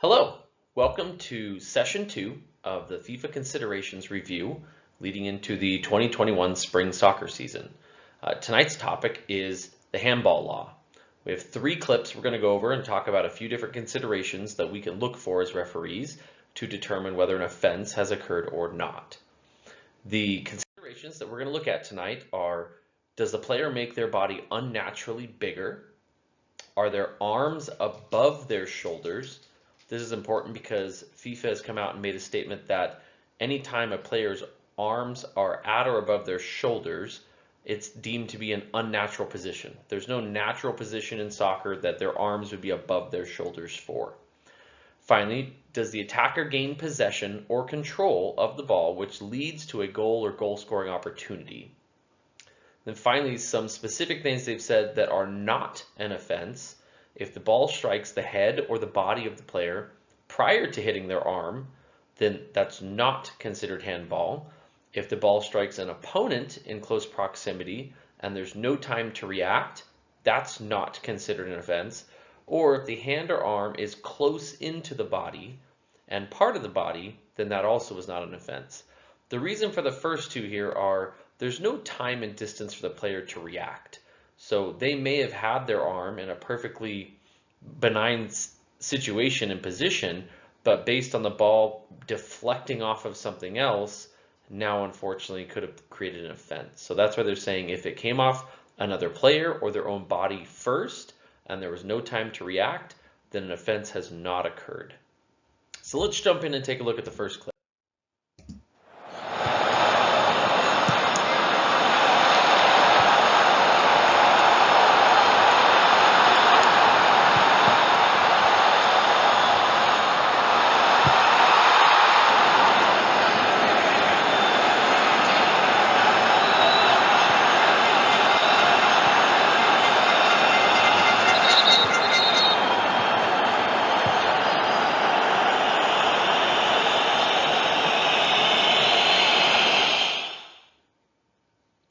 Hello, welcome to session 2 of the FIFA considerations review leading into the 2021 spring soccer season. Tonight's topic is the handball law. We have 3 clips we're going to go over and talk about a few different considerations that we can look for as referees to determine whether an offense has occurred or not. The considerations that we're going to look at tonight are: does the player make their body unnaturally bigger? Are their arms above their shoulders? This is important because FIFA has come out and made a statement that anytime a player's arms are at or above their shoulders, it's deemed to be an unnatural position. There's no natural position in soccer that their arms would be above their shoulders for. Finally, does the attacker gain possession or control of the ball, which leads to a goal or goal scoring opportunity? Then finally, some specific things they've said that are not an offense. If the ball strikes the head or the body of the player prior to hitting their arm, then that's not considered handball. If the ball strikes an opponent in close proximity and there's no time to react, that's not considered an offense. Or if the hand or arm is close into the body and part of the body, then that also is not an offense. The reason for the first two here are there's no time and distance for the player to react. So they may have had their arm in a perfectly benign situation and position, but based on the ball deflecting off of something else, now unfortunately could have created an offense. So that's why they're saying if it came off another player or their own body first and there was no time to react, then an offense has not occurred. So let's jump in and take a look at the first clip.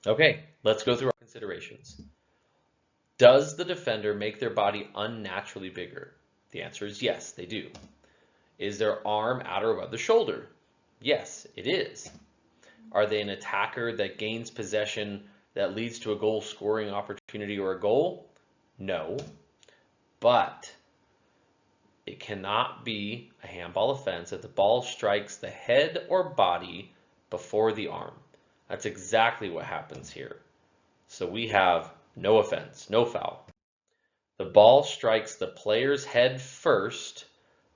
Okay, let's go through our considerations. Does the defender make their body unnaturally bigger? The answer is yes, they do. Is their arm at or above the shoulder? Yes, it is. Are they an attacker that gains possession that leads to a goal scoring opportunity or a goal? No, but it cannot be a handball offense if the ball strikes the head or body before the arm. That's exactly what happens here. So we have no offense, no foul. The ball strikes the player's head first,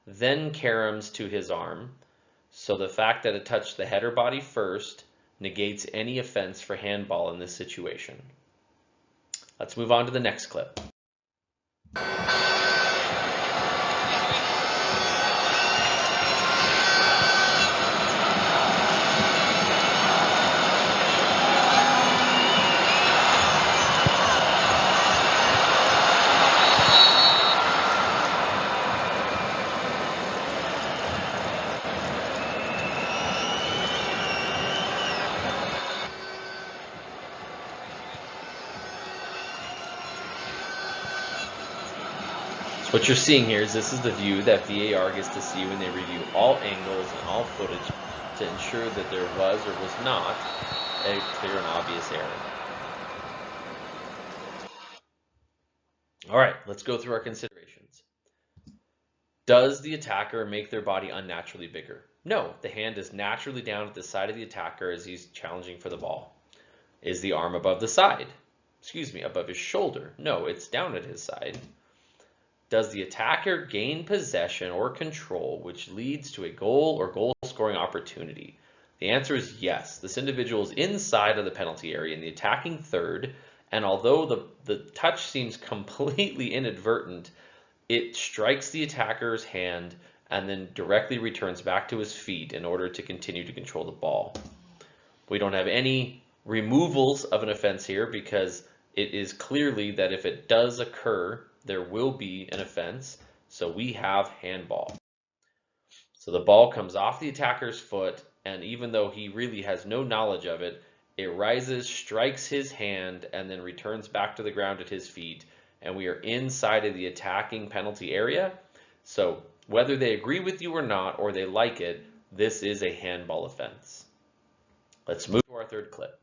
then caroms to his arm. So the fact that it touched the head or body first negates any offense for handball in this situation. Let's move on to the next clip. What you're seeing here is this is the view that VAR gets to see when they review all angles and all footage to ensure that there was or was not a clear and obvious error. All right, let's go through our considerations. Does the attacker make their body unnaturally bigger? No, the hand is naturally down at the side of the attacker as he's challenging for the ball. Is the arm above the side? Above his shoulder? No, it's down at his side. Does the attacker gain possession or control, which leads to a goal or goal scoring opportunity? The answer is yes. This individual is inside of the penalty area in the attacking third, and although the touch seems completely inadvertent, it strikes the attacker's hand and then directly returns back to his feet in order to continue to control the ball. We don't have any removals of an offense here because it is clearly that if it does occur, there will be an offense, so we have handball. So the ball comes off the attacker's foot, and even though he really has no knowledge of it, it rises, strikes his hand, and then returns back to the ground at his feet, and we are inside of the attacking penalty area. So Whether they agree with you or not, or they like it, this is a handball offense. Let's move to our third clip.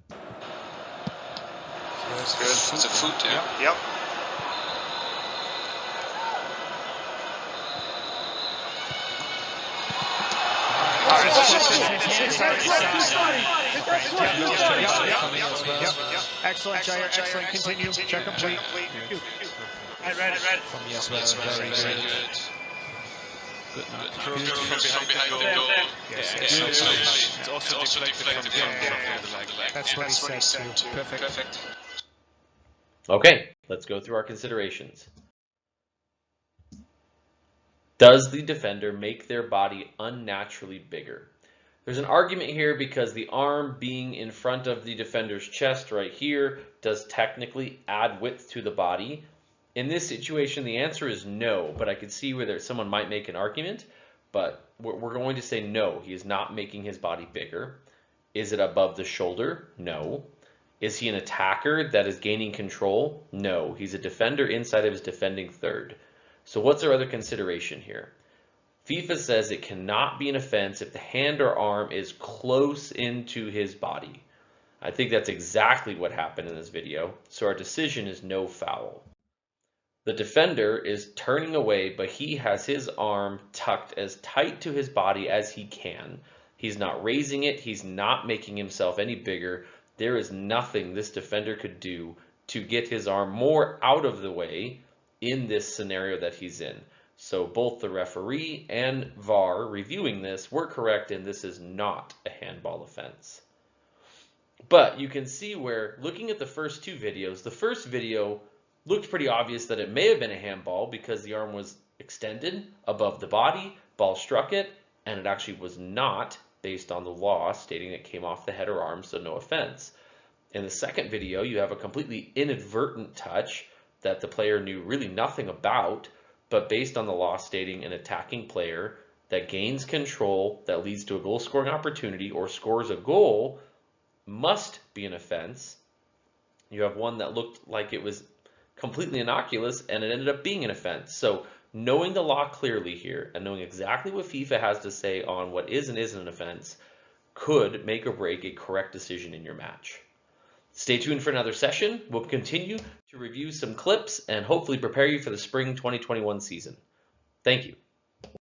It's good. It's a foot, yeah. Yep. Excellent, Jair. Excellent. Continue. Check complete. Right. From the as well. Very good. Good. From behind the goal. Yes. It's also deflected from the leg. That's what he said too. Perfect. Okay, let's go through our considerations. Does the defender make their body unnaturally bigger? There's an argument here because the arm being in front of the defender's chest right here does technically add width to the body. In this situation, the answer is no, but I could see where someone might make an argument, but we're going to say no, he is not making his body bigger. Is it above the shoulder? No. Is he an attacker that is gaining control? No, he's a defender inside of his defending third. So what's our other consideration here? FIFA says it cannot be an offense if the hand or arm is close into his body. I think that's exactly what happened in this video, so our decision is no foul. The defender is turning away, but he has his arm tucked as tight to his body as he can. He's not raising it, he's not making himself any bigger. There is nothing this defender could do to get his arm more out of the way in this scenario that he's in. So both the referee and VAR reviewing this were correct, and this is not a handball offense. But you can see where, looking at the first two videos, the first video looked pretty obvious that it may have been a handball because the arm was extended above the body, ball struck it, and it actually was not, based on the law stating it came off the head or arm, so no offense. In the second video, you have a completely inadvertent touch that the player knew really nothing about, but based on the law stating an attacking player that gains control, that leads to a goal scoring opportunity or scores a goal, must be an offense. You have one that looked like it was completely innocuous and it ended up being an offense. So knowing the law clearly here and knowing exactly what FIFA has to say on what is and isn't an offense could make or break a correct decision in your match. Stay tuned for another session. We'll continue to review some clips and hopefully prepare you for the spring 2021 season. Thank you.